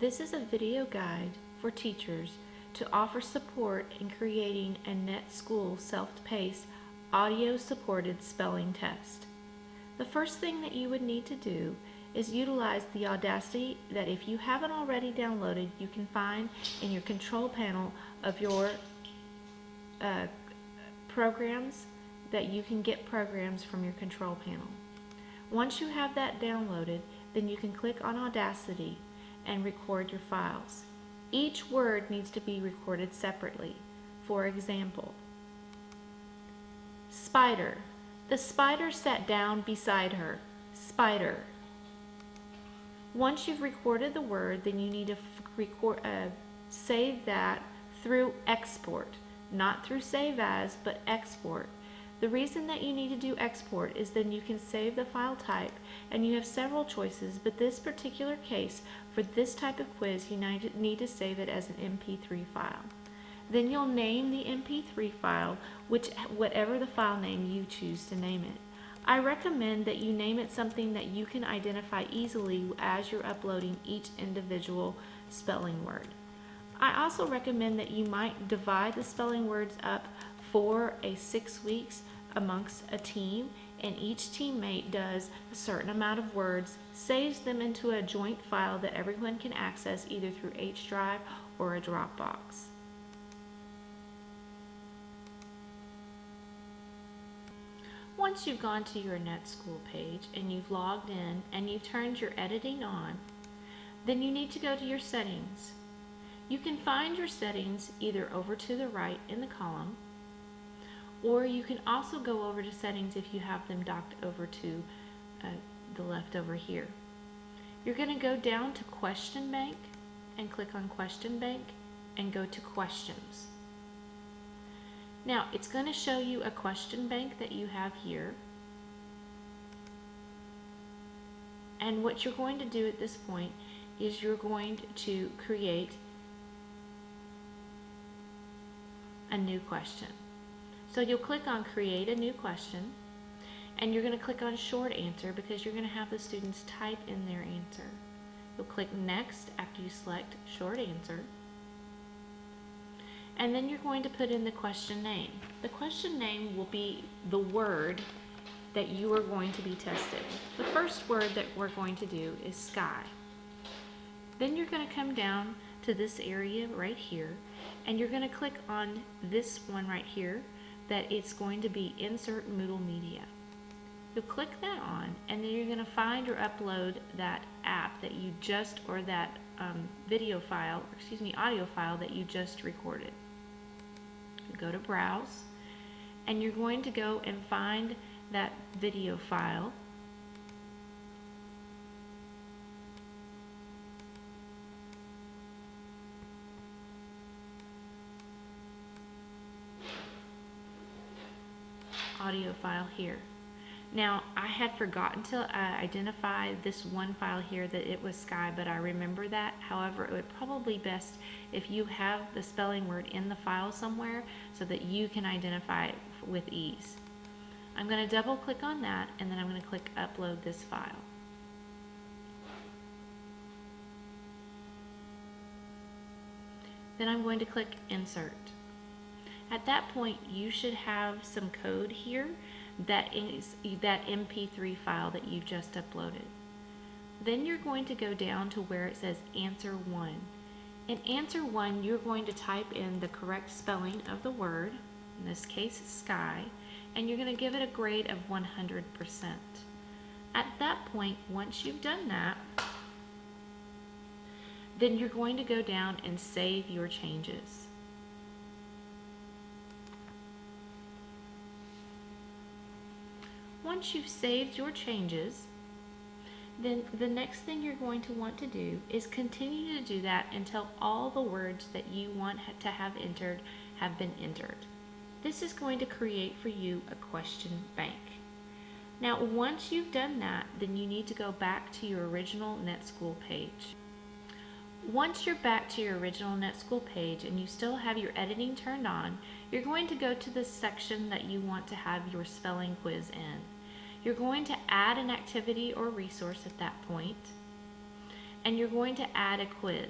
This is a video guide for teachers to offer support in creating a NetSchool self-paced audio-supported spelling test. The first thing that you would need to do is utilize the Audacity that, if you haven't already downloaded, you can find in your control panel of your programs, that you can get programs from your control panel. Once you have that downloaded, then you can click on Audacity and record your files. Each word needs to be recorded separately. For example, spider. The spider sat down beside her. Spider. Once you've recorded the word, then you need to save that through export. Not through save as, but export. The reason that you need to do export is then you can save the file type, and you have several choices, but this particular case, for this type of quiz, you need to save it as an MP3 file. Then you'll name the MP3 file whatever the file name you choose to name it. I recommend that you name it something that you can identify easily as you're uploading each individual spelling word. I also recommend that you might divide the spelling words up for 6 weeks amongst a team, and each teammate does a certain amount of words, saves them into a joint file that everyone can access either through H Drive or a Dropbox. Once you've gone to your NetSchool page and you've logged in and you've turned your editing on, then you need to go to your settings. You can find your settings either over to the right in the column, or you can also go over to settings if you have them docked over to the left over here. You're going to go down to Question Bank and click on Question Bank and go to Questions. Now, it's going to show you a question bank that you have here. And what you're going to do at this point is you're going to create a new question. So you'll click on Create a New Question, and you're going to click on Short Answer because you're going to have the students type in their answer. You'll click Next after you select Short Answer. And then you're going to put in the question name. The question name will be the word that you are going to be tested. The first word that we're going to do is sky. Then you're going to come down to this area right here, and you're going to click on this one right here that it's going to be Insert Moodle Media. You'll click that on, and then you're going to find or upload that app that you just, or that audio file that you just recorded. You go to Browse, and you're going to go and find that video file. Audio file here. Now, I had forgotten to identify this one file here that it was sky, but I remember that. However, it would probably be best if you have the spelling word in the file somewhere so that you can identify it with ease. I'm going to double click on that, and then I'm going to click Upload this file. Then I'm going to click Insert. At that point, you should have some code here that is that MP3 file that you just uploaded. Then you're going to go down to where it says Answer 1. In Answer 1, you're going to type in the correct spelling of the word, in this case sky, and you're going to give it a grade of 100%. At that point, once you've done that, then you're going to go down and save your changes. Once you've saved your changes, then the next thing you're going to want to do is continue to do that until all the words that you want to have entered have been entered. This is going to create for you a question bank. Now, once you've done that, then you need to go back to your original NetSchool page. Once you're back to your original NetSchool page and you still have your editing turned on, you're going to go to the section that you want to have your spelling quiz in. You're going to add an activity or resource at that point, and you're going to add a quiz.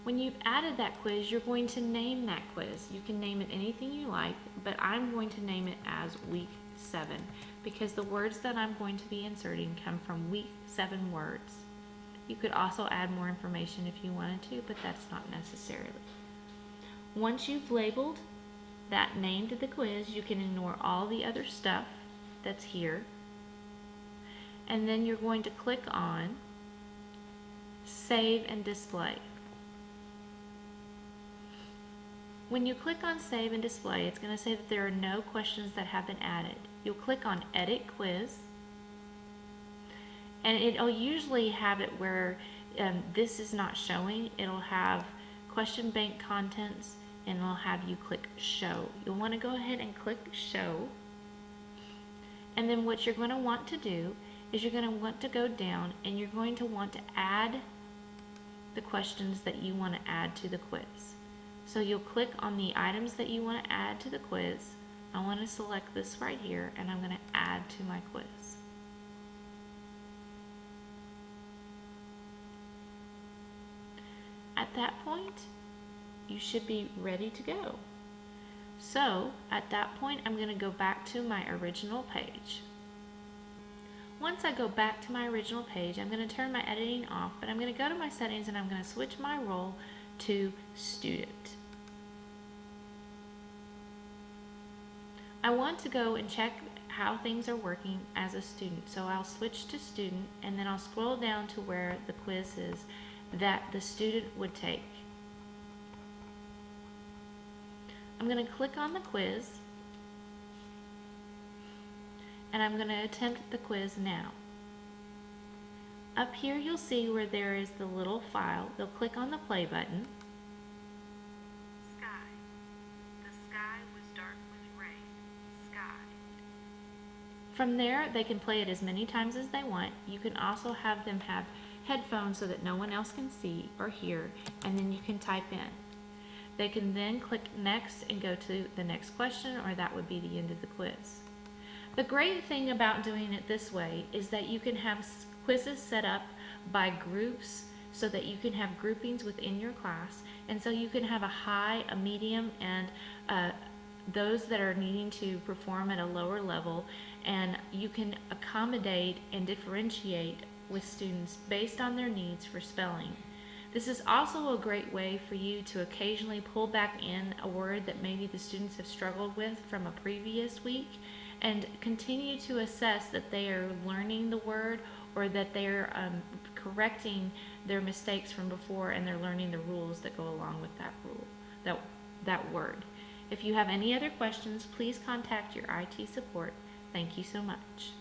When you've added that quiz, you're going to name that quiz. You can name it anything you like, but I'm going to name it as week 7 because the words that I'm going to be inserting come from week 7 words. You could also add more information if you wanted to, but that's not necessarily. Once you've labeled that name to the quiz, you can ignore all the other stuff that's here. And then you're going to click on Save and Display. When you click on Save and Display, it's going to say that there are no questions that have been added. You'll click on Edit Quiz, and it'll usually have it where this is not showing. It'll have question bank contents, and it'll have you click Show. You'll want to go ahead and click Show, and then what you're going to want to do is you're going to want to go down and you're going to want to add the questions that you want to add to the quiz. So you'll click on the items that you want to add to the quiz. I want to select this right here, and I'm going to add to my quiz. At that point, you should be ready to go. So at that point, I'm going to go back to my original page. Once I go back to my original page, I'm going to turn my editing off, but I'm going to go to my settings and I'm going to switch my role to student. I want to go and check how things are working as a student, so I'll switch to student and then I'll scroll down to where the quiz is that the student would take. I'm going to click on the quiz and I'm going to attempt the quiz now. Up here you'll see where there is the little file. They'll click on the play button. Sky. The sky was dark with rain. Sky. From there, they can play it as many times as they want. You can also have them have headphones so that no one else can see or hear, and then you can type in. They can then click next and go to the next question, or that would be the end of the quiz. The great thing about doing it this way is that you can have quizzes set up by groups so that you can have groupings within your class, and so you can have a high, a medium, and those that are needing to perform at a lower level, and you can accommodate and differentiate with students based on their needs for spelling. This is also a great way for you to occasionally pull back in a word that maybe the students have struggled with from a previous week and continue to assess that they are learning the word or that they're correcting their mistakes from before and they're learning the rules that go along with that word. If you have any other questions, please contact your IT support. Thank you so much.